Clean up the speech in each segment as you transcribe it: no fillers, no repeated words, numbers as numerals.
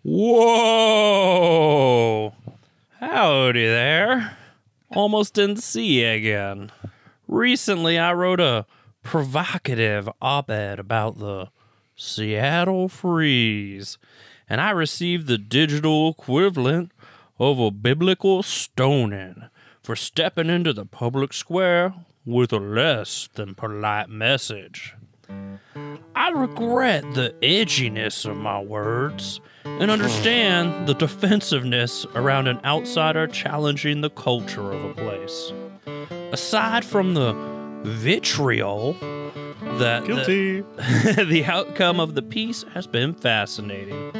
Whoa! Howdy there. Almost didn't see you again. Recently, I wrote a provocative op-ed about the Seattle Freeze, and I received the digital equivalent of a biblical stoning for stepping into the public square with a less than polite message. I regret the edginess of my words and understand the defensiveness around an outsider challenging the culture of a place. Aside from the vitriol, that the outcome of the piece has been fascinating.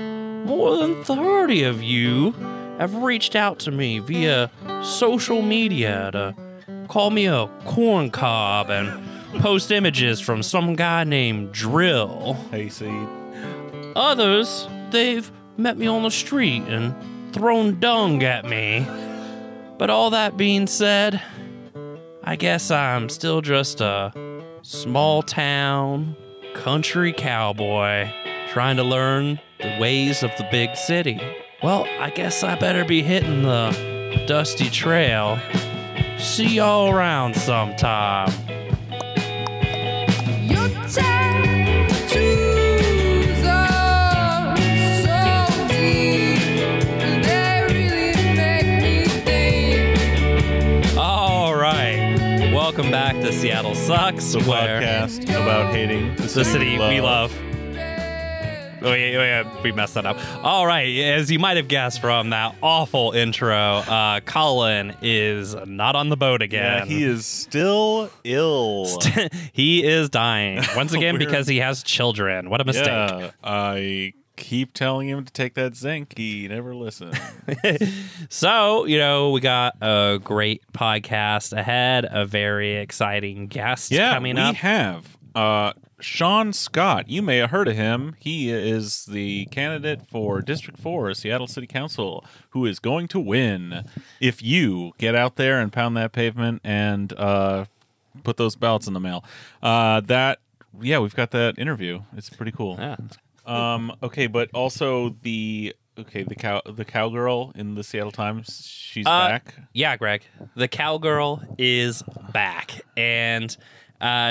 More than 30 of you have reached out to me via social media to call me a corn cob and post images from some guy named Drill. Hayseed. Others, they've met me on the street and thrown dung at me. But all that being said, I guess I'm still just a small town country cowboy trying to learn the ways of the big city. Well, I guess I better be hitting the dusty trail. See y'all around sometime. Your tattoos are so deep, they really make me think. All right. Welcome back to Seattle Sucks, The where podcast about hating the city we love. Oh, yeah, we messed that up. All right, as you might have guessed from that awful intro, Colin is not on the boat again. Yeah, he is still ill. He is dying, once again, because he has children. What a mistake. Yeah, I keep telling him to take that zinc. He never listens. So, we got a great podcast ahead, a very exciting guest coming up. We have Shaun Scott. You may have heard of him. He is the candidate for District 4, Seattle City Council, who is going to win if you get out there and pound that pavement and put those ballots in the mail. We've got that interview. It's pretty cool. Yeah. Okay, but also the cowgirl in the Seattle Times, she's back. Yeah, Greg. The cowgirl is back, and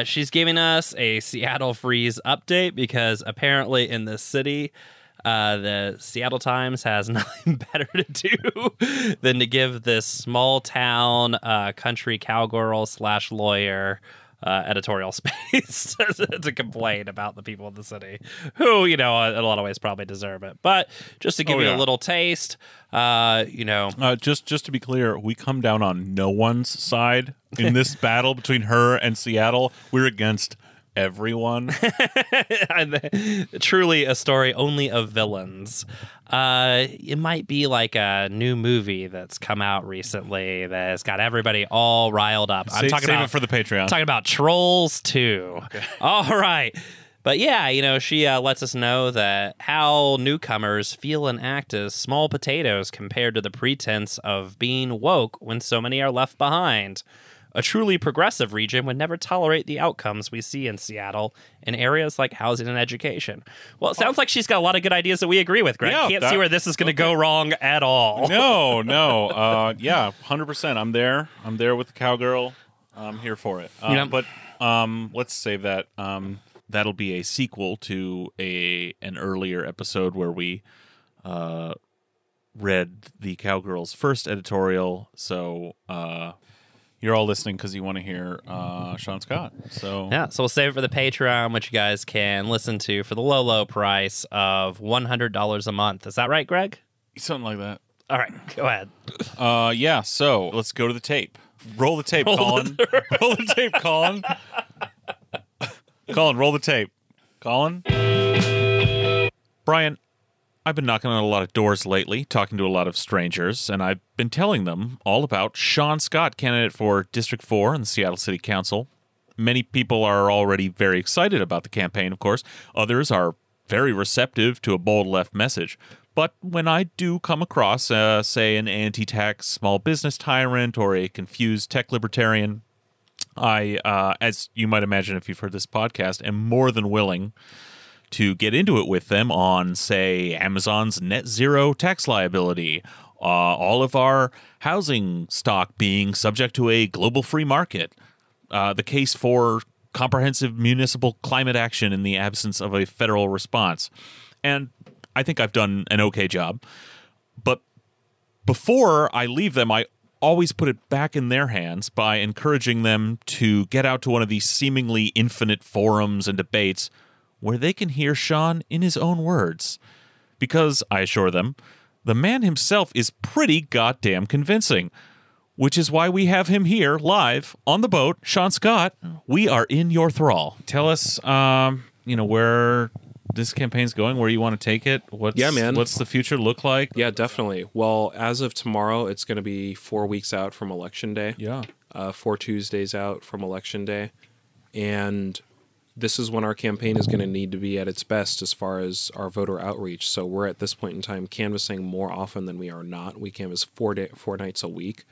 she's giving us a Seattle Freeze update because apparently in this city, the Seattle Times has nothing better to do than to give this small town country cowgirl / lawyer editorial space to complain about the people of the city who, in a lot of ways probably deserve it. But just to give you a little taste, just to be clear, we come down on no one's side in this battle between her and Seattle. We're against everyone. Truly a story only of villains. It might be like a new movie that's come out recently that has got everybody all riled up. Save it for the Patreon. I'm talking about Trolls 2. Okay. All right. But yeah, she lets us know that how newcomers feel and act as small potatoes compared to the pretense of being woke when so many are left behind. A truly progressive region would never tolerate the outcomes we see in Seattle in areas like housing and education. Well, it sounds like she's got a lot of good ideas that we agree with, Greg. Can't see where this is going to go wrong at all. No. 100%. I'm there. I'm there with the cowgirl. I'm here for it. But let's save that. That'll be a sequel to an earlier episode where we read the cowgirl's first editorial. So you're all listening because you want to hear Shaun Scott. So we'll save it for the Patreon, which you guys can listen to for the low price of $100 a month. Is that right, Greg? Something like that. All right, go ahead. So let's go to the tape. Roll the tape, Colin. Roll the tape, Colin. Colin, roll the tape. Colin? Brian, I've been knocking on a lot of doors lately, talking to a lot of strangers, and I've been telling them all about Shaun Scott, candidate for District 4 in the Seattle City Council. Many people are already very excited about the campaign, of course. Others are very receptive to a bold left message. But when I do come across, say, an anti-tax small business tyrant or a confused tech libertarian, I, as you might imagine if you've heard this podcast, am more than willing to get into it with them on, say, Amazon's net zero tax liability, all of our housing stock being subject to a global free market, the case for comprehensive municipal climate action in the absence of a federal response. And I think I've done an okay job. But before I leave them, I always put it back in their hands by encouraging them to get out to one of these seemingly infinite forums and debates where they can hear Shaun in his own words. Because, I assure them, the man himself is pretty goddamn convincing. Which is why we have him here live on the boat. Shaun Scott, we are in your thrall. Tell us, where this campaign's going, where you want to take it. Yeah, man. What's the future look like? Yeah, definitely. Well, as of tomorrow, it's going to be 4 weeks out from Election Day. Yeah. 4 Tuesdays out from Election Day. And this is when our campaign is going to need to be at its best as far as our voter outreach. So we're at this point in time canvassing more often than we are not. We canvass 4 nights a week.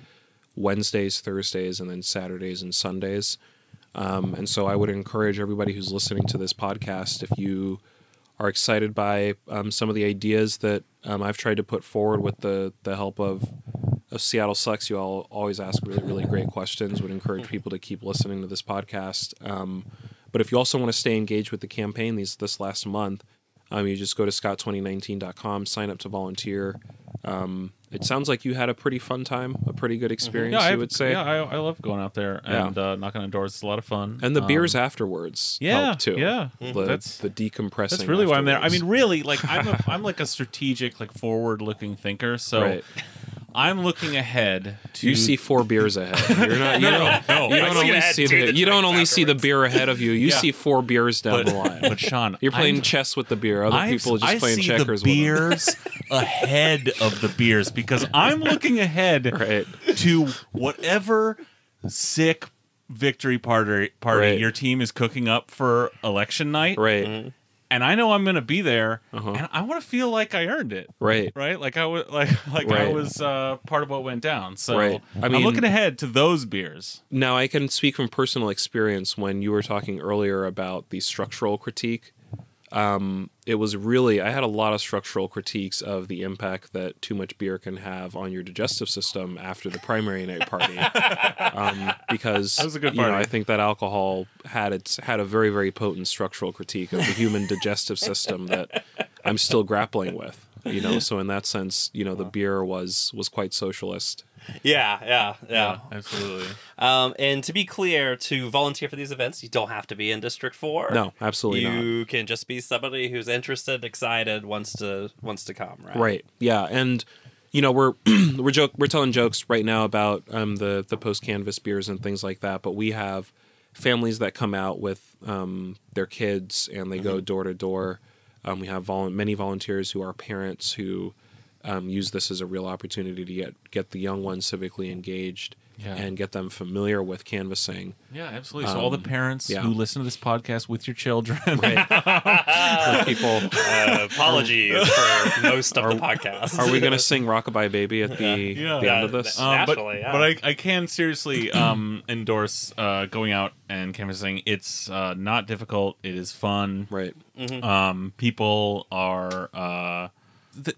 Wednesdays, Thursdays, and then Saturdays and Sundays. And so I would encourage everybody who's listening to this podcast, if you are excited by some of the ideas that I've tried to put forward with the help of Seattle Sucks, you all always ask really, really great questions, would encourage people to keep listening to this podcast. But if you also want to stay engaged with the campaign this last month, you just go to scott2019.com, sign up to volunteer. It sounds like you had a pretty fun time, a pretty good experience, you would say. Yeah, I love going out there and knocking on doors. It's a lot of fun. And the beers afterwards help too. Yeah, the decompressing. That's really why I'm there. I afterwards. mean, really, like I'm like a strategic, like forward-looking thinker. So Right. I'm looking ahead to. You see 4 beers ahead. You're not. You don't, you I don't see only ahead see to the. the You don't drinks only see the beer ahead of you. You Yeah. see 4 beers down the line. But Shaun, You're playing I'm- chess with the beer. Other people are just I playing see checkers the with them. beers ahead of the beers because I'm looking ahead Right. to whatever sick victory party Right. your team is cooking up for election night. Right. And I know I'm going to be there, and I want to feel like I earned it. Right. Right, like I was I Right. was part of what went down. So Right. I I'm mean- looking ahead to those beers. Now, I can speak from personal experience when you were talking earlier about the structural critique. It was really, I had a lot of structural critiques of the impact that too much beer can have on your digestive system after the primary night party. Because That was a good you know, party. I think that alcohol had a very, very potent structural critique of the human digestive system that I'm still grappling with. You know, so in that sense, you know, the beer was quite socialist. Yeah. Absolutely. And to be clear, to volunteer for these events, you don't have to be in District 4. No, absolutely not. You can just be somebody who's interested, excited, wants to come, right? Right. Yeah, and you know we're we're telling jokes right now about the post canvas beers and things like that, but we have families that come out with their kids and they go door to door. We have many volunteers who are parents who use this as a real opportunity to get the young ones civically engaged and get them familiar with canvassing. Yeah, absolutely. So all the parents yeah. who listen to this podcast with your children, With people, Apologies for most of the podcast. are we going to sing "Rockabye Baby" at the end of this? Naturally, yeah. but I can seriously endorse going out and canvassing. It's not difficult. It is fun. Right. People are.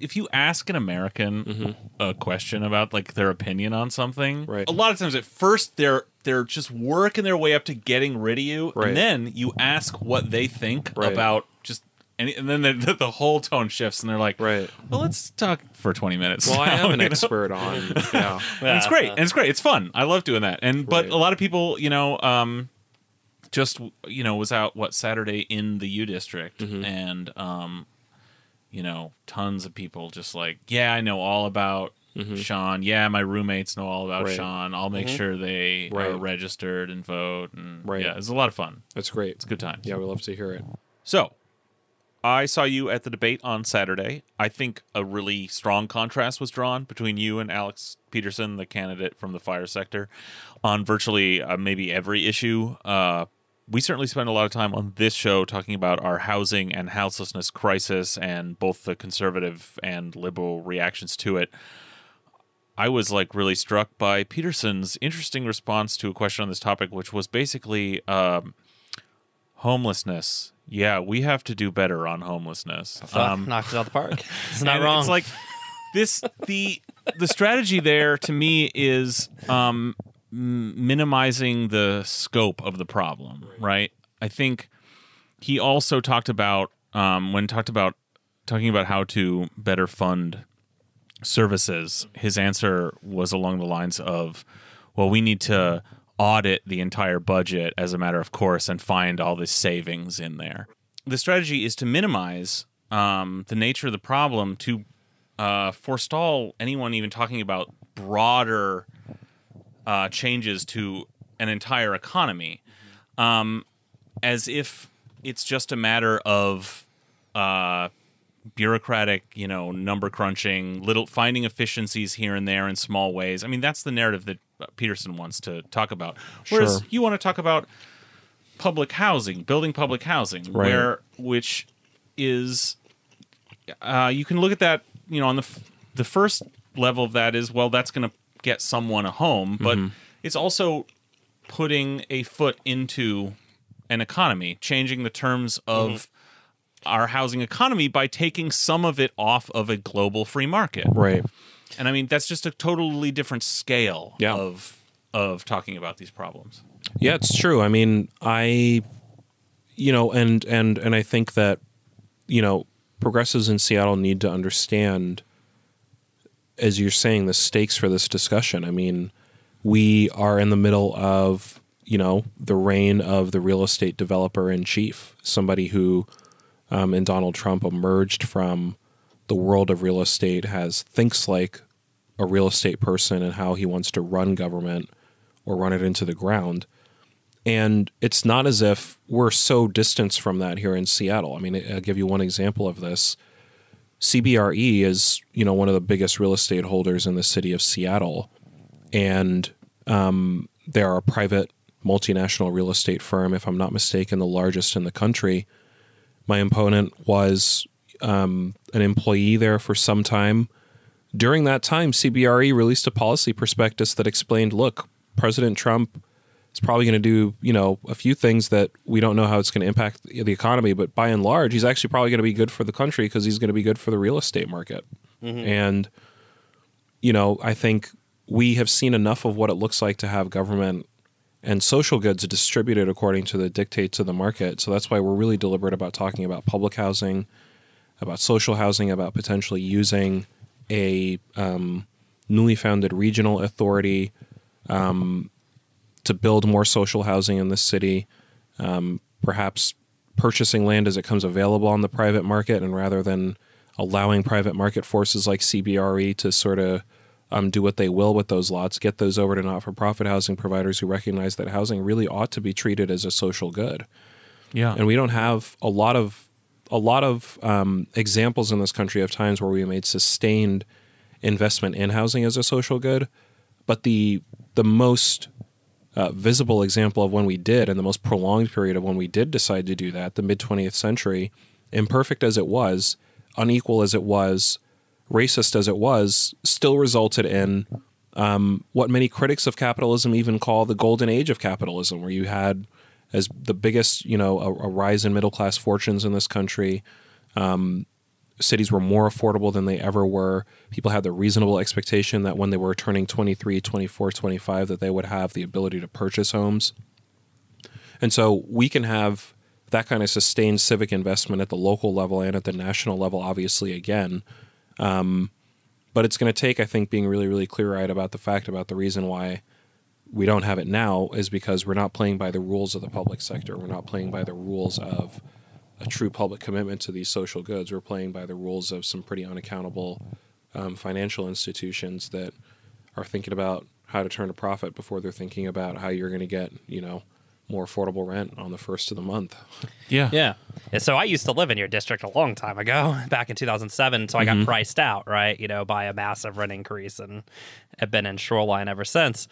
If you ask an American a question about like their opinion on something, Right. a lot of times at first they're just working their way up to getting rid of you, Right. and then you ask what they think Right. about just. And then the whole tone shifts, and they're like, Right. well, let's talk for 20 minutes. Well, I now," am an you know? expert on. Yeah. And it's great. And it's great. It's fun. I love doing that. But Right. a lot of people, just, was out, Saturday in the U District. Mm-hmm. And, tons of people just like, yeah, I know all about Shaun. Yeah, my roommates know all about Mm-hmm. Right. Shaun. I'll make sure they are Right. registered and vote. And Right. yeah, it's a lot of fun. That's great. It's good times. Yeah, we love to hear it. So, I saw you at the debate on Saturday. I think a really strong contrast was drawn between you and Alex Peterson, the candidate from the fire sector, on virtually maybe every issue. We certainly spend a lot of time on this show talking about our housing and houselessness crisis and both the conservative and liberal reactions to it. I was really struck by Peterson's interesting response to a question on this topic, which was basically homelessness Yeah, we have to do better on homelessness. Knocked it out of the park. It's not and wrong. It's like this. The strategy there to me is minimizing the scope of the problem. Right. I think he also talked about talking about how to better fund services. His answer was along the lines of, well, we need to audit the entire budget as a matter of course and find all the savings in there. The strategy is to minimize the nature of the problem to forestall anyone even talking about broader changes to an entire economy, as if it's just a matter of bureaucratic, number crunching, finding efficiencies here and there in small ways. I mean, that's the narrative that Peterson wants to talk about. Whereas you want to talk about public housing, building public housing, Right. which is you can look at that, on the first level of that is, well, that's going to get someone a home, but it's also putting a foot into an economy, changing the terms of our housing economy by taking some of it off of a global free market. Right. And I mean, that's just a totally different scale Yeah. of talking about these problems. Yeah, it's true. I mean, and I think that, progressives in Seattle need to understand, as you're saying, the stakes for this discussion. I mean, we are in the middle of, the reign of the real estate developer in chief, somebody who, in Donald Trump, emerged from the world of real estate, thinks like a real estate person and how he wants to run government or run it into the ground. And it's not as if we're so distanced from that here in Seattle. I mean, I'll give you one example of this. CBRE is, one of the biggest real estate holders in the city of Seattle. And they're a private multinational real estate firm, if I'm not mistaken, the largest in the country. My opponent was an employee there for some time. During that time, CBRE released a policy prospectus that explained, look, President Trump is probably going to do, a few things that we don't know how it's going to impact the economy, but by and large, he's actually probably going to be good for the country because he's going to be good for the real estate market. And, I think we have seen enough of what it looks like to have government and social goods distributed according to the dictates of the market. So that's why we're really deliberate about talking about public housing, about social housing, about potentially using a newly founded regional authority to build more social housing in this city, perhaps purchasing land as it comes available on the private market, and rather than allowing private market forces like CBRE to sort of do what they will with those lots, get those over to not-for-profit housing providers who recognize that housing really ought to be treated as a social good. Yeah. And we don't have a lot of examples in this country of times where we made sustained investment in housing as a social good. But the most visible example of when we did, and the most prolonged period of when we did decide to do that, the mid-20th century, imperfect as it was, unequal as it was, racist as it was, still resulted in what many critics of capitalism even call the golden age of capitalism, where you had as the biggest, a rise in middle-class fortunes in this country. Cities were more affordable than they ever were. People had the reasonable expectation that when they were turning 23, 24, 25, that they would have the ability to purchase homes. And so we can have that kind of sustained civic investment at the local level and at the national level, obviously, again. But it's going to take, I think, being really, really clear-eyed about the fact about the reason why we don't have it now is because we're not playing by the rules of the public sector. We're not playing by the rules of a true public commitment to these social goods. We're playing by the rules of some pretty unaccountable financial institutions that are thinking about how to turn a profit before they're thinking about how you're going to get, more affordable rent on the first of the month. Yeah. Yeah. So I used to live in your district a long time ago, back in 2007. So I got priced out, right, by a massive rent increase, and have been in Shoreline ever since.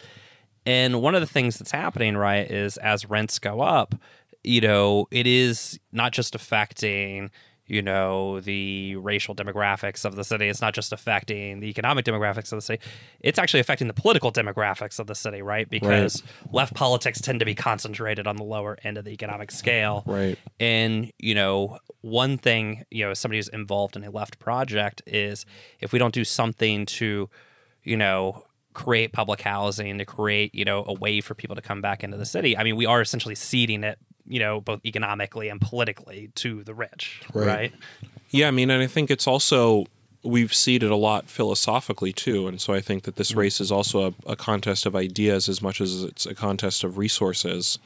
And one of the things that's happening, right, is as rents go up, it is not just affecting, you know, the racial demographics of the city. It's not just affecting the economic demographics of the city. It's actually affecting the political demographics of the city, right? Because left politics tend to be concentrated on the lower end of the economic scale. Right. And, you know, one thing, you know, somebody who's involved in a left project is if we don't do something to, you know, create public housing, to create, you know, a way for people to come back into the city. I mean, we are essentially ceding it, you know, both economically and politically to the rich, right? Yeah, I mean, and I think it's also, we've ceded a lot philosophically too, and so I think that this race is also a contest of ideas as much as it's a contest of resources.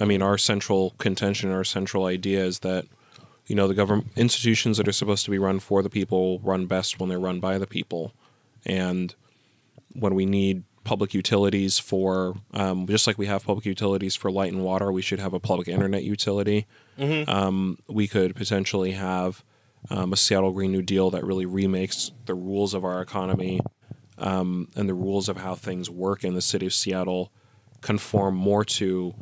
I mean, our central contention, our central idea is that, you know, the government institutions that are supposed to be run for the people run best when they're run by the people. And when we need public utilities for, just like we have public utilities for light and water, we should have a public internet utility. We could potentially have a Seattle Green New Deal that really remakes the rules of our economy and the rules of how things work in the city of Seattle conform more to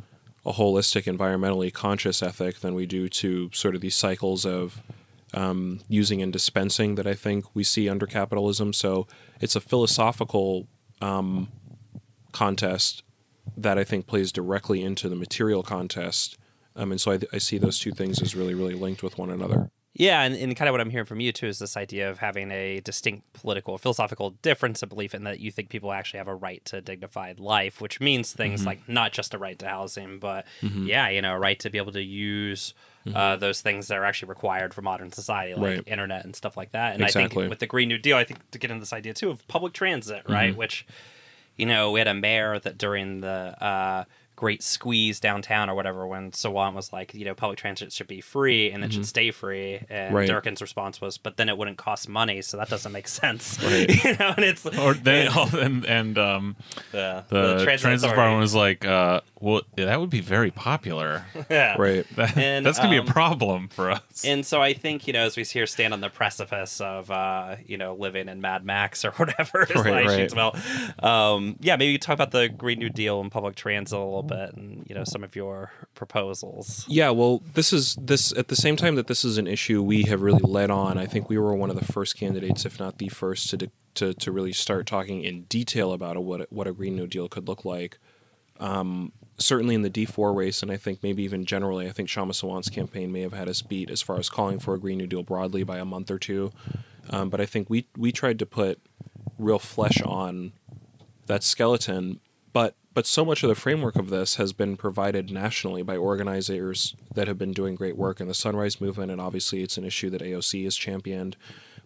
a holistic, environmentally conscious ethic than we do to sort of these cycles of using and dispensing that I think we see under capitalism. So it's a philosophical contest that I think plays directly into the material contest. And so I see those two things as really, really linked with one another. Yeah, and kind of what I'm hearing from you, too, is this idea of having a distinct political, philosophical difference of belief in that you think people actually have a right to dignified life, which means things like not just a right to housing, but, yeah, you know, a right to be able to use those things that are actually required for modern society, like internet and stuff like that. And I think with the Green New Deal, I think to get into this idea, too, of public transit, right, which, you know, we had a mayor that during the great squeeze downtown or whatever when Sawant was like, you know, public transit should be free and it should stay free. And Durkin's response was, but then it wouldn't cost money, so that doesn't make sense. You know, and it's Or they, the transit department was like, well, that would be very popular. Right. And, That's going to be a problem for us. And so I think, you know, as we here stand on the precipice of, you know, living in Mad Max or whatever, yeah, maybe you talk about the Green New Deal and public transit a little bit and, you know, some of your proposals. Yeah, well, this at the same time that this is an issue we have really led on. I think we were one of the first candidates, if not the first, to really start talking in detail about what a Green New Deal could look like. Certainly in the D4 race, and I think maybe even generally, I think Shama Sawant's campaign may have had us beat as far as calling for a Green New Deal broadly by a month or two. But I think we tried to put real flesh on that skeleton. But so much of the framework of this has been provided nationally by organizers that have been doing great work in the Sunrise Movement, and obviously it's an issue that AOC has championed.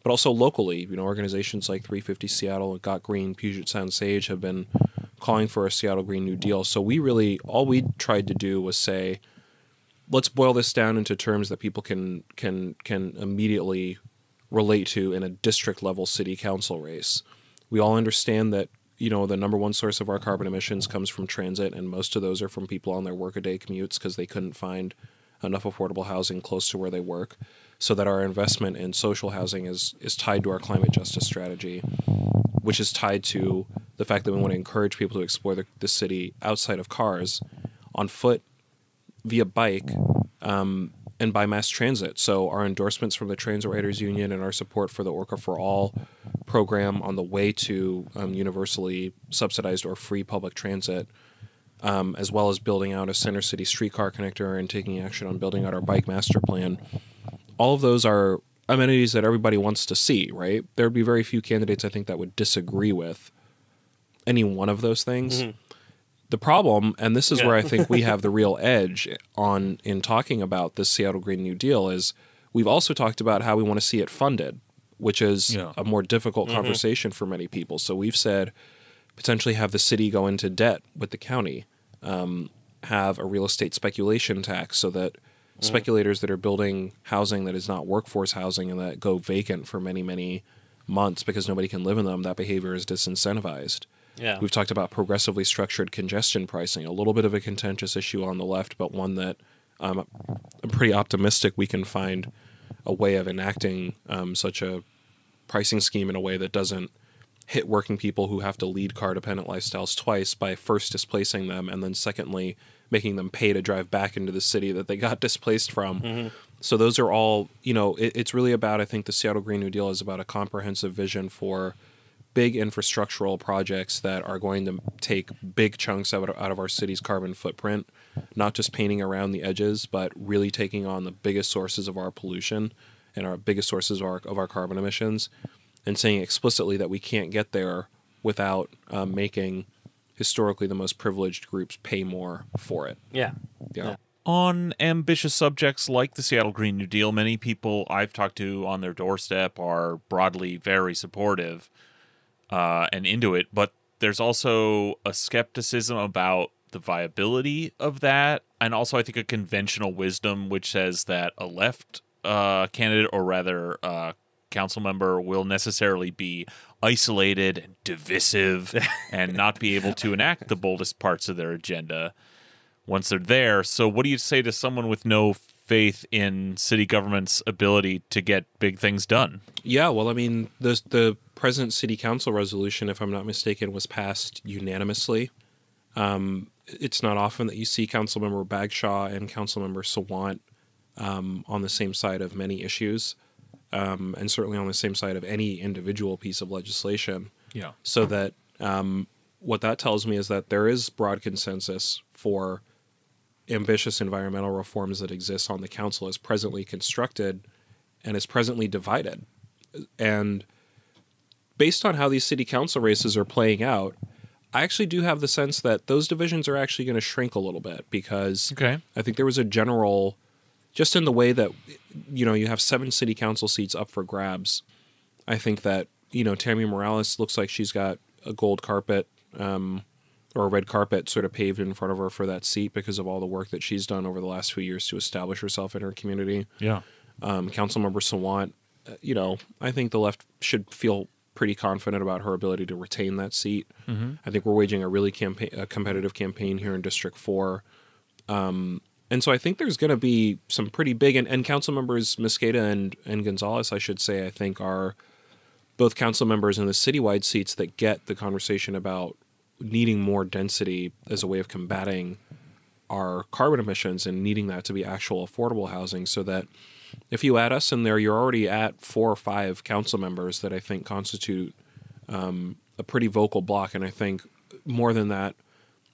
But also locally, you know, organizations like 350 Seattle, Got Green, Puget Sound Sage have been calling for a Seattle Green New Deal. So all we tried to do was say, let's boil this down into terms that people can immediately relate to in a district level city council race. We all understand that, you know, the number one source of our carbon emissions comes from transit, and most of those are from people on their workaday commutes because they couldn't find enough affordable housing close to where they work. So that our investment in social housing is tied to our climate justice strategy, which is tied to the fact that we want to encourage people to explore the city outside of cars, on foot, via bike, and by mass transit. So our endorsements from the Transit Writers Union and our support for the Orca for All program on the way to universally subsidized or free public transit, as well as building out a center city streetcar connector and taking action on building out our bike master plan. All of those are amenities that everybody wants to see, right? There would be very few candidates, I think, that would disagree with any one of those things. The problem, and this is where I think we have the real edge in talking about this Seattle Green New Deal, is we've also talked about how we want to see it funded, which is a more difficult conversation for many people. So we've said potentially have the city go into debt with the county, have a real estate speculation tax so that speculators that are building housing that is not workforce housing and that go vacant for many, many months because nobody can live in them, that behavior is disincentivized. Yeah. We've talked about progressively structured congestion pricing, a little bit of a contentious issue on the left, but one that I'm pretty optimistic we can find a way of enacting such a pricing scheme in a way that doesn't hit working people who have to lead car-dependent lifestyles twice by first displacing them and then secondly making them pay to drive back into the city that they got displaced from. So those are all, it's really about, I think the Seattle Green New Deal is about a comprehensive vision for big infrastructural projects that are going to take big chunks out of our city's carbon footprint, not just painting around the edges, but really taking on the biggest sources of our pollution and our biggest sources of our carbon emissions, and saying explicitly that we can't get there without making historically the most privileged groups pay more for it. Yeah. Yeah. On ambitious subjects like the Seattle Green New Deal, many people I've talked to on their doorstep are broadly very supportive and into it, but there's also a skepticism about the viability of that, and also I think a conventional wisdom which says that a left candidate, or rather council member, will necessarily be isolated and divisive and not be able to enact the boldest parts of their agenda once they're there. So what do you say to someone with no faith in city government's ability to get big things done? Yeah, well, I mean, the present city council resolution, if I'm not mistaken, was passed unanimously. It's not often that you see Councilmember Bagshaw and Councilmember Sawant on the same side of many issues, and certainly on the same side of any individual piece of legislation. Yeah. So that what that tells me is that there is broad consensus for ambitious environmental reforms that exist on the council as presently constructed and is presently divided. And based on how these city council races are playing out, I actually do have the sense that those divisions are actually going to shrink a little bit, because Okay. I think there was a general, just in the way that, you have 7 city council seats up for grabs. I think that, Tammy Morales looks like she's got a gold carpet or a red carpet sort of paved in front of her for that seat because of all the work that she's done over the last few years to establish herself in her community. Yeah. Councilmember Sawant, I think the left should feel pretty confident about her ability to retain that seat. Mm-hmm. I think we're waging a really competitive campaign here in District 4. And so I think there's going to be some pretty big, and council members Mosqueda and Gonzalez, I should say, I think are both council members in the citywide seats that get the conversation about needing more density as a way of combating our carbon emissions and needing that to be actual affordable housing, so that if you add us in there, you're already at 4 or 5 council members that I think constitute a pretty vocal block. And I think more than that,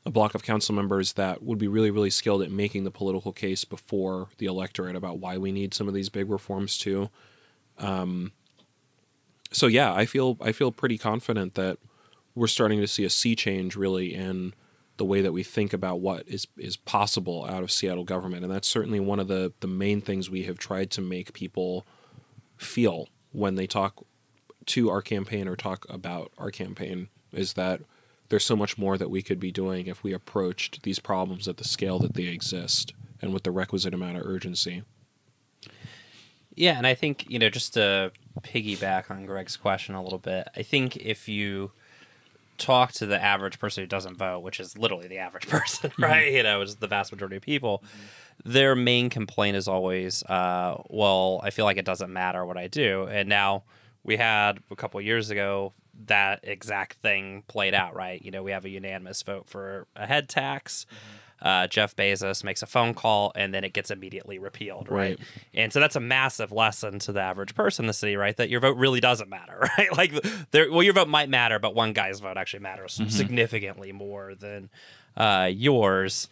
a block of council members that would be really, really skilled at making the political case before the electorate about why we need some of these big reforms too. So yeah, I feel pretty confident that we're starting to see a sea change really in the way that we think about what is possible out of Seattle government. And that's certainly one of the main things we have tried to make people feel when they talk to our campaign or talk about our campaign, is that there's so much more that we could be doing if we approached these problems at the scale that they exist and with the requisite amount of urgency. Yeah, and I think, just to piggyback on Greg's question a little bit, I think if you talk to the average person who doesn't vote, which is literally the average person, right? Which is the vast majority of people, their main complaint is always, well, I feel like it doesn't matter what I do. And now we had a couple of years ago that exact thing played out, right? We have a unanimous vote for a head tax. Jeff Bezos makes a phone call, and then it gets immediately repealed, right? And so that's a massive lesson to the average person in the city, right? That your vote really doesn't matter, right? Like, your vote might matter, but one guy's vote actually matters significantly more than yours.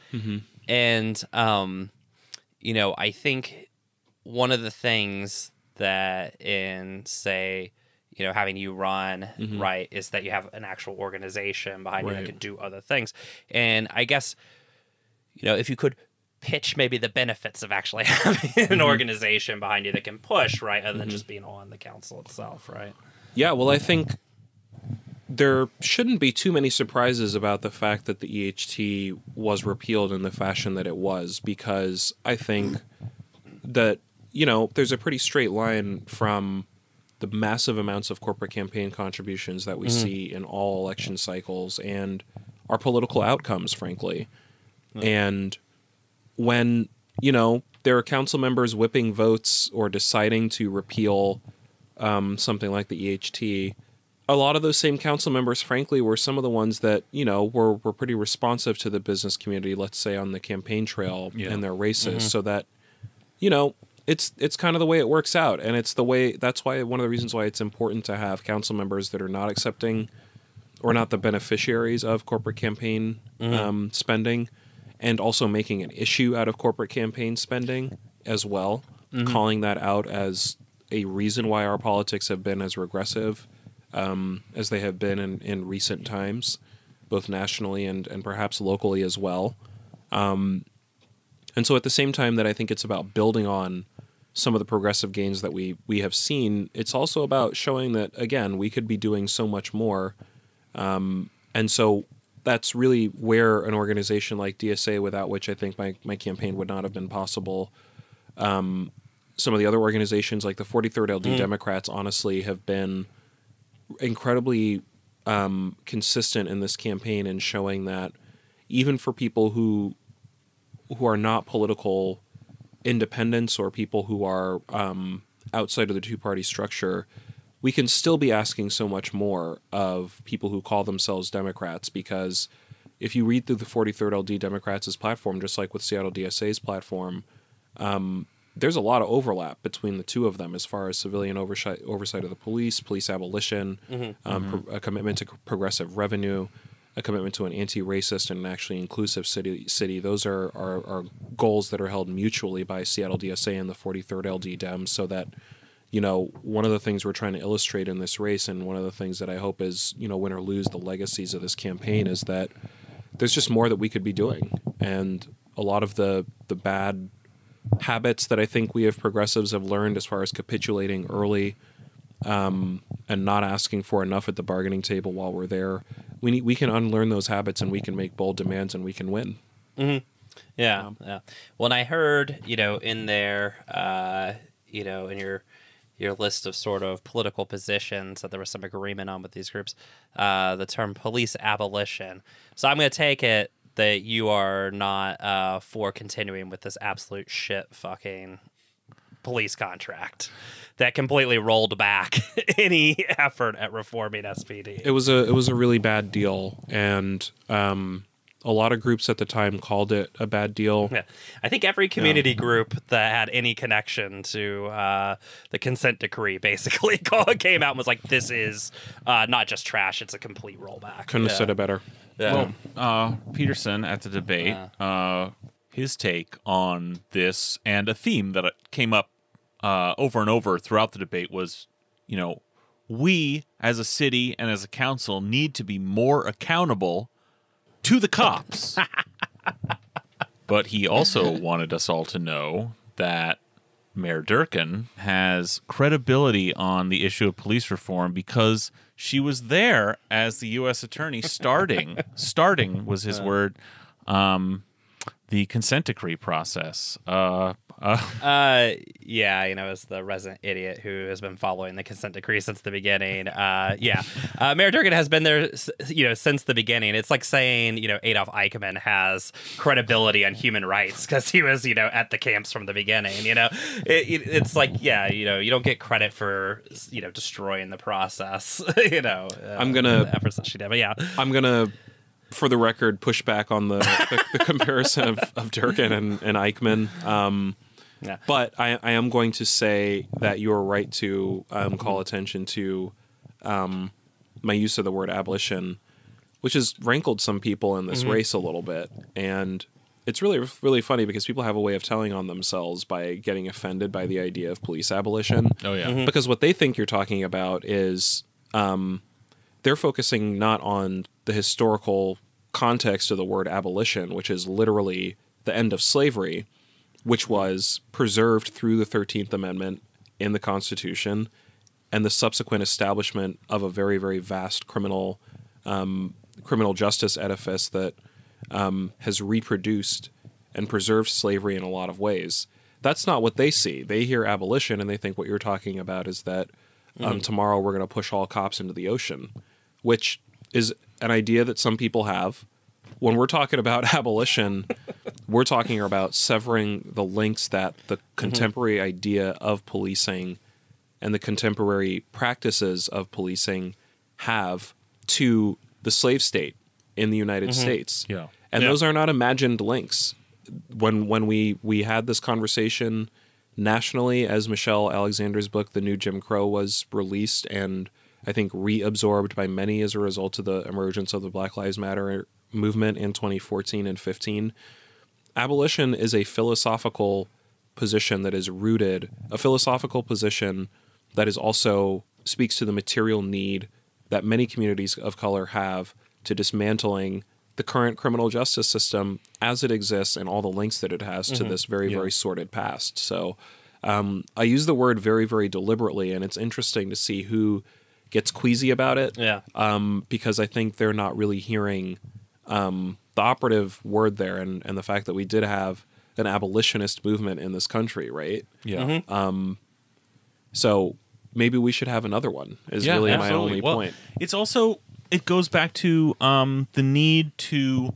And, I think one of the things that in, say, having you run, right, is that you have an actual organization behind you that can do other things. And I guess, if you could pitch maybe the benefits of actually having an organization behind you that can push, right, other than just being on the council itself, right? Yeah, well, I think there shouldn't be too many surprises about the fact that the EHT was repealed in the fashion that it was, because I think that, there's a pretty straight line from the massive amounts of corporate campaign contributions that we see in all election cycles and our political outcomes, frankly. And when, there are council members whipping votes or deciding to repeal something like the EHT, a lot of those same council members, frankly, were some of the ones that, were pretty responsive to the business community, let's say on the campaign trail in their races, so that, it's kind of the way it works out, and it's the way. That's why one of the reasons why it's important to have council members that are not accepting or not the beneficiaries of corporate campaign spending, and also making an issue out of corporate campaign spending as well, calling that out as a reason why our politics have been as regressive as they have been in recent times, both nationally and perhaps locally as well. And so at the same time that I think it's about building on some of the progressive gains that we have seen, it's also about showing that, again, we could be doing so much more. And so that's really where an organization like DSA, without which I think my campaign would not have been possible. Some of the other organizations like the 43rd LD Democrats, honestly, have been incredibly consistent in this campaign in showing that even for people who are not political independents or people who are outside of the two-party structure, we can still be asking so much more of people who call themselves Democrats, because if you read through the 43rd LD Democrats' platform, just like with Seattle DSA's platform, there's a lot of overlap between the two of them as far as civilian oversight of the police abolition, a commitment to progressive revenue, a commitment to an anti-racist and actually inclusive city. Those are goals that are held mutually by Seattle DSA and the 43rd LD Dems, so that, you know, one of the things we're trying to illustrate in this race, and one of the things that I hope is, you know, win or lose the legacies of this campaign, is that there's just more that we could be doing. And a lot of the bad habits that I think we have progressives have learned, as far as capitulating early and not asking for enough at the bargaining table while we're there, we can unlearn those habits, and we can make bold demands, and we can win. Yeah. Well, and I heard, you know, in there, you know, in your list of sort of political positions that there was some agreement on with these groups, the term police abolition. So I'm going to take it that you are not for continuing with this absolute shit fucking police contract that completely rolled back any effort at reforming SPD. It was a really bad deal, and a lot of groups at the time called it a bad deal. Yeah. I think every community group that had any connection to the consent decree basically came out and was like, this is not just trash, it's a complete rollback. Couldn't have said it better. Yeah. Well, Peterson at the debate, his take on this, and a theme that came up over and over throughout the debate was, you know, we as a city and as a council need to be more accountable to the cops. But he also wanted us all to know that Mayor Durkin has credibility on the issue of police reform because she was there as the U.S. attorney starting was his word, the consent decree process. Yeah, you know, as the resident idiot who has been following the consent decree since the beginning. Mayor Durkin has been there, you know, since the beginning. It's like saying, you know, Adolf Eichmann has credibility on human rights because he was, you know, at the camps from the beginning. You know, it's like, yeah, you know, you don't get credit for, you know, destroying the process. You know, the efforts that she did. But yeah, I'm gonna, for the record, push back on the comparison of Durkin and Eichmann. But I am going to say that you're right to call attention to my use of the word abolition, which has rankled some people in this race a little bit. And it's really, really funny because people have a way of telling on themselves by getting offended by the idea of police abolition. Oh, yeah. Because what they think you're talking about is they're focusing not on the historical context of the word abolition, which is literally the end of slavery, which was preserved through the 13th Amendment in the Constitution and the subsequent establishment of a very, very vast criminal justice edifice that has reproduced and preserved slavery in a lot of ways. That's not what they see. They hear abolition and they think what you're talking about is that tomorrow we're going to push all cops into the ocean, which is an idea that some people have. When we're talking about abolition, we're talking about severing the links that the contemporary idea of policing and the contemporary practices of policing have to the slave state in the United States. Yeah. And those are not imagined links. When we had this conversation nationally, as Michelle Alexander's book, The New Jim Crow, was released and I think reabsorbed by many as a result of the emergence of the Black Lives Matter movement in 2014 and 15. Abolition is a philosophical position that is rooted, a philosophical position that is also speaks to the material need that many communities of color have to dismantling the current criminal justice system as it exists and all the links that it has to this very, very sordid past. So I use the word very, very deliberately, and it's interesting to see who gets queasy about it. Yeah. Because I think they're not really hearing the operative word there, and the fact that we did have an abolitionist movement in this country, right? Yeah. So maybe we should have another one, is really my only point. It's also, it goes back to the need to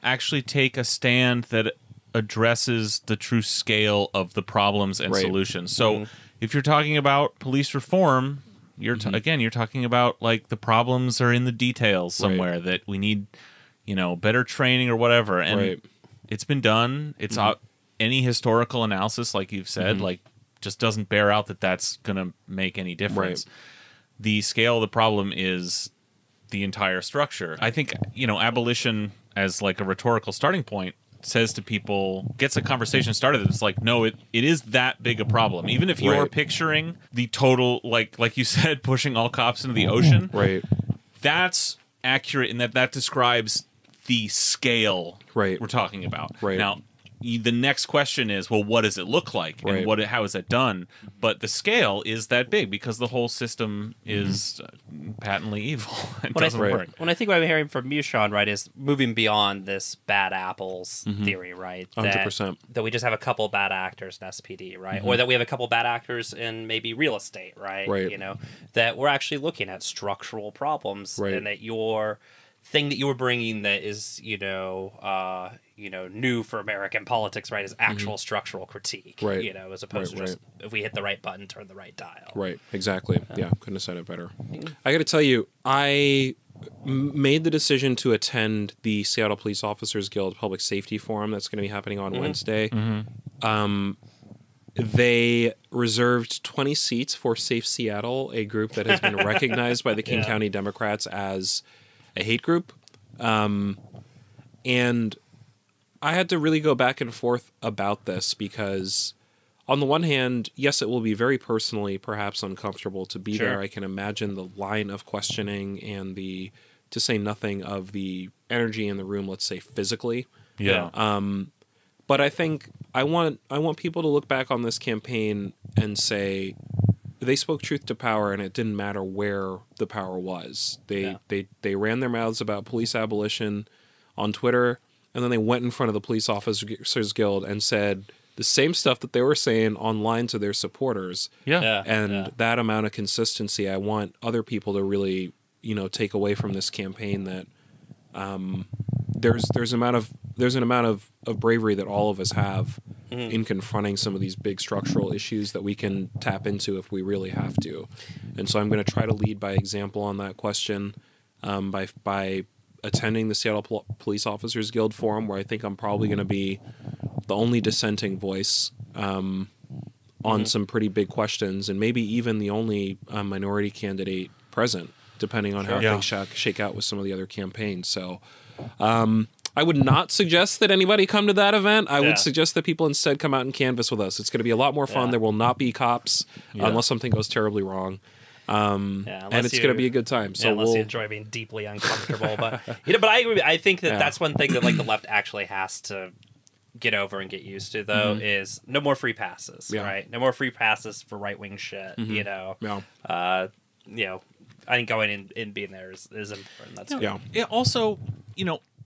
actually take a stand that addresses the true scale of the problems and solutions. So if you're talking about police reform, you're again, you're talking about like the problems are in the details somewhere, that we need, you know, better training or whatever. And it's been done. It's any historical analysis, like you've said, like just doesn't bear out that that's going to make any difference. The scale of the problem is the entire structure. I think, you know, abolition as like a rhetorical starting point says to people, gets a conversation started. It's like, no, it is that big a problem. Even if you're picturing the total, like you said, pushing all cops into the ocean, that's accurate in that describes the scale we're talking about. Now, the next question is, well, what does it look like, and how is that done? But the scale is that big because the whole system is patently evil and doesn't work. When I think what I'm hearing from you, Shaun, right, is moving beyond this bad apples theory, right? 100%. That we just have a couple bad actors in SPD, right? Or that we have a couple bad actors in maybe real estate, right? You know, that we're actually looking at structural problems, and that your thing that you were bringing that is, new for American politics, right, is actual structural critique, you know, as opposed to just if we hit the right button, turn the right dial. Exactly. Yeah, couldn't have said it better. I got to tell you, I made the decision to attend the Seattle Police Officers Guild Public Safety Forum that's going to be happening on Wednesday. They reserved 20 seats for Safe Seattle, a group that has been recognized by the King County Democrats as a hate group. And I had to really go back and forth about this because on the one hand, yes, it will be very personally perhaps uncomfortable to be there. I can imagine the line of questioning and to say nothing of the energy in the room, let's say physically. But I think I want people to look back on this campaign and say they spoke truth to power, and it didn't matter where the power was. They ran their mouths about police abolition on Twitter, and then they went in front of the Police Officers Guild and said the same stuff that they were saying online to their supporters. That amount of consistency, I want other people to really, take away from this campaign that there's an amount of bravery that all of us have in confronting some of these big structural issues that we can tap into if we really have to. And so I'm going to try to lead by example on that question by attending the Seattle Police Officers Guild Forum, where I think I'm probably going to be the only dissenting voice on some pretty big questions, and maybe even the only minority candidate present, depending on how things shake out with some of the other campaigns. So I would not suggest that anybody come to that event. I would suggest that people instead come out and canvass with us. It's going to be a lot more fun. There will not be cops unless something goes terribly wrong. And it's going to be a good time. So unless you enjoy being deeply uncomfortable, but but I agree. I think that's one thing that like the left actually has to get over and get used to, though, is no more free passes, right? No more free passes for right wing shit. I think going in and being there is important. That's good. Yeah. Also,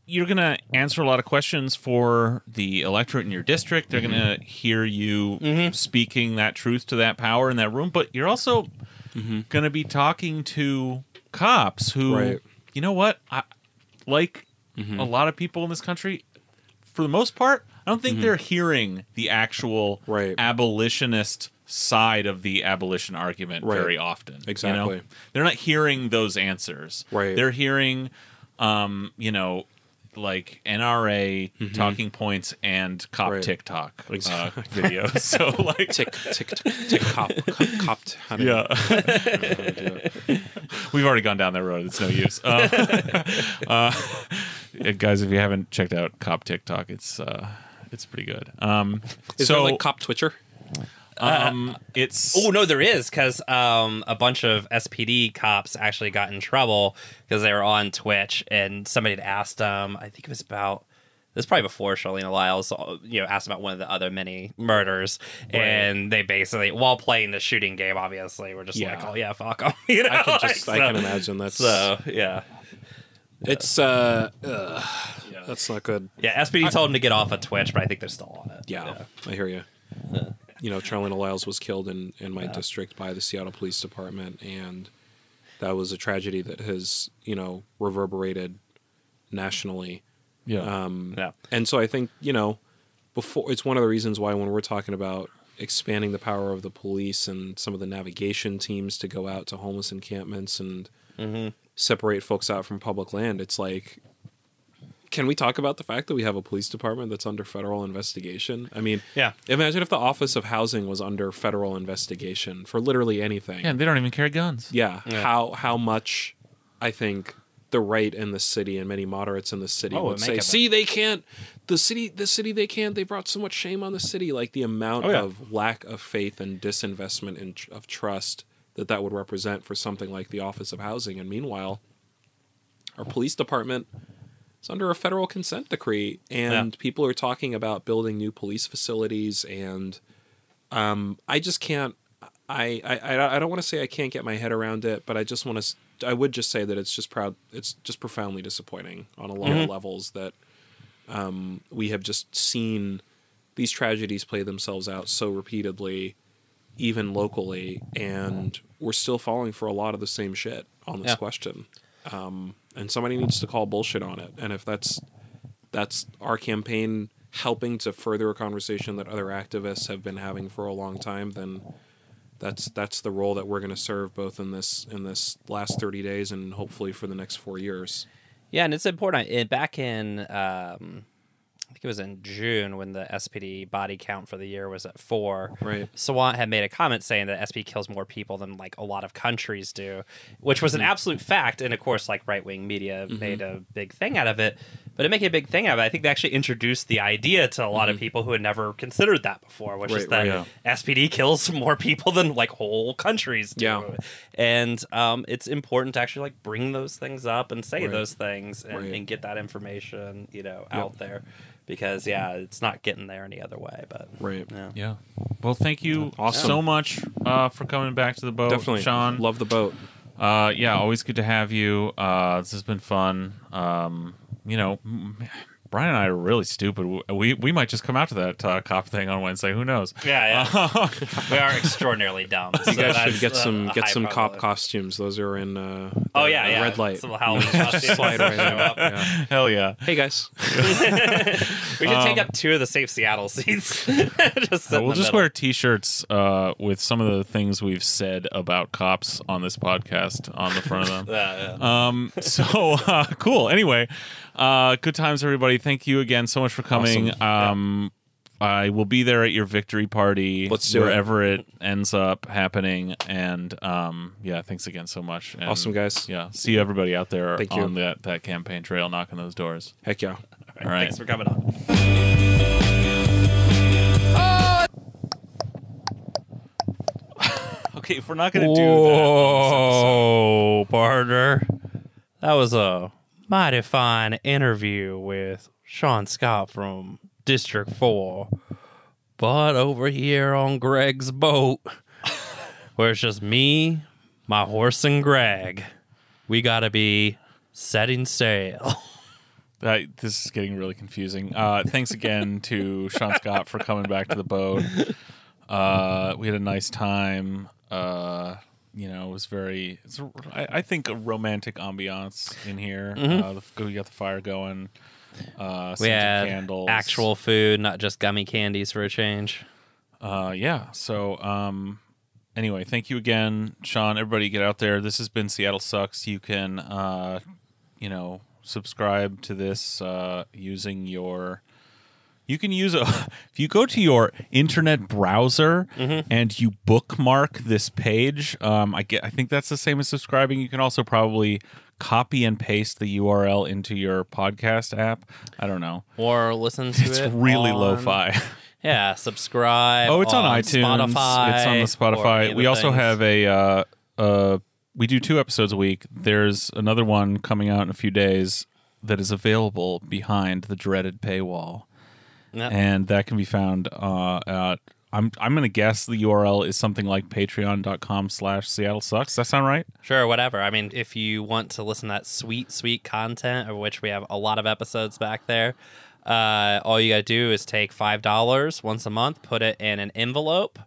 you're going to answer a lot of questions for the electorate in your district. They're going to hear you speaking that truth to that power in that room. But you're also going to be talking to cops who, you know what, a lot of people in this country, for the most part, I don't think they're hearing the actual abolitionist side of the abolition argument very often. Exactly. They're not hearing those answers. They're hearing, like NRA talking points and cop Right. TikTok Exactly. videos. So like, tick cop. How do you- yeah, how to do it. we've already gone down that road. It's no use. Yeah, guys, if you haven't checked out cop TikTok, it's pretty good. Is there like cop Twitcher? It's Oh no, there is, because a bunch of SPD cops actually got in trouble because they were on Twitch and somebody had asked them. I think it was about this is probably before Shalina Lyles, asked about one of the other many murders, and they basically, while playing the shooting game, obviously, were just like, Yeah. oh yeah, fuck them. You know, I can imagine that's yeah. it's that's not good. Yeah, SPD told them to get off of Twitch, but I think they're still on it. Yeah, I hear you. Charlene Lyles was killed in my district by the Seattle Police Department, and that was a tragedy that has, reverberated nationally. yeah. Yeah. And so I think, before it's one of the reasons why when we're talking about expanding the power of the police and some of the navigation teams to go out to homeless encampments and separate folks out from public land, it's like, can we talk about the fact that we have a police department that's under federal investigation? I mean, Yeah. imagine if the Office of Housing was under federal investigation for literally anything. Yeah, and they don't even carry guns. Yeah. How much I think the right in the city and many moderates in the city would say, see, they can't, the city they can't, they brought so much shame on the city. Like the amount of lack of faith and disinvestment of trust that would represent for something like the Office of Housing. And meanwhile, our police department is under a federal consent decree, and people are talking about building new police facilities. And I just can't, I don't want to say I can't get my head around it, but I just want to, I would just say that it's just profoundly disappointing on a lot of levels that we have just seen these tragedies play themselves out so repeatedly, even locally, and we're still falling for a lot of the same shit on this question. And somebody needs to call bullshit on it. And if that's our campaign helping to further a conversation that other activists have been having for a long time, then that's the role that we're going to serve both in this last 30 days and hopefully for the next 4 years. Yeah, and it's important. Back in, I think it was in June when the SPD body count for the year was at 4. Right. Sawant had made a comment saying that SPD kills more people than like a lot of countries do, which was an absolute fact. And of course, like right-wing media made a big thing out of it. But to make a big thing out of it, I think they actually introduced the idea to a lot of people who had never considered that before, which is that SPD kills more people than like whole countries do. Yeah. And it's important to actually like bring those things up and say those things and get that information, out there. Because it's not getting there any other way. But Yeah. Well, thank you so much for coming back to the boat, Definitely, Shaun. love the boat. Always good to have you. This has been fun. Brian and I are really stupid. We might just come out to that cop thing on Wednesday. Who knows? Yeah. We are extraordinarily dumb. You guys should get some cop probability. costumes. Those are in red light. Some Halloween costumes. Slide right in. Yeah. Hell yeah. Hey guys. We should take up 2 of the Safe Seattle seats. Just sit in We'll the just middle. wear T-shirts with some of the things we've said about cops on this podcast on the front of them. So cool. Anyway, good times, everybody. Thank you again so much for coming. Awesome. I will be there at your victory party. Let's do it. wherever it ends up happening. And thanks again so much. And, Awesome, guys. Yeah, see you everybody out there Thank you. on that campaign trail, knocking those doors. Heck yeah. All right. Thanks for coming on. Okay, if we're not going to do that on this episode, Whoa, partner. That was a mighty fine interview with Shaun Scott from District 4. But over here on Greg's boat, where it's just me, my horse, and Greg, we got to be setting sail. this is getting really confusing. Thanks again to Shaun Scott for coming back to the boat. We had a nice time. It was I think a romantic ambiance in here. We got the fire going. We had candles. actual food, not just gummy candies for a change. So anyway, thank you again, Shaun. Everybody get out there. This has been Seattle Sucks. You can subscribe to this using your. You can use if you go to your internet browser and you bookmark this page. I think that's the same as subscribing. You can also probably copy and paste the URL into your podcast app. I don't know. Or listen to It's it. really on- lo-fi. Yeah, subscribe. Oh, it's on iTunes. Spotify, It's on the or any Spotify. of We the also things. have we do 2 episodes a week. There's another one coming out in a few days that is available behind the dreaded paywall. Yep. And that can be found at, I'm going to guess the URL is something like patreon.com/Seattle Sucks. Does that sound right? Sure, whatever. I mean, if you want to listen to that sweet, sweet content, of which we have a lot of episodes back there, all you got to do is take $5 once a month, put it in an envelope,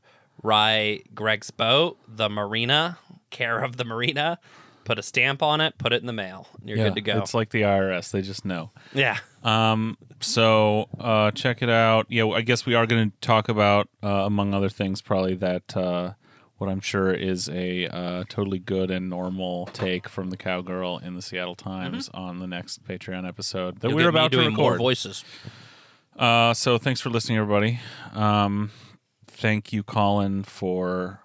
write Greg's Boat, the Marina, care of the Marina, put a stamp on it, put it in the mail. You're good to go. It's like the IRS. They just know. Yeah. So check it out. Yeah, I guess we are going to talk about, among other things, probably that what I'm sure is a totally good and normal take from the cowgirl in the Seattle Times on the next Patreon episode that You'll we're get me about to doing more record. voices. So thanks for listening, everybody. Thank you, Colin, for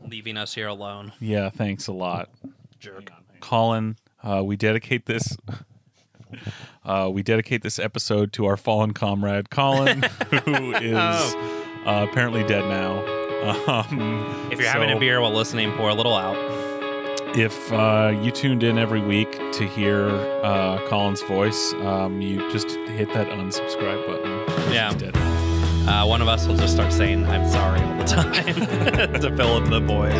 Leaving us here alone. yeah. Thanks a lot, Jerk. Colin. We dedicate this. We dedicate this episode to our fallen comrade, Colin, who is apparently dead now. If you're having a beer while listening, pour a little out. If you tuned in every week to hear Colin's voice, you just hit that unsubscribe button. Yeah. He's dead now. One of us will just start saying, I'm sorry all the time to fill in the void.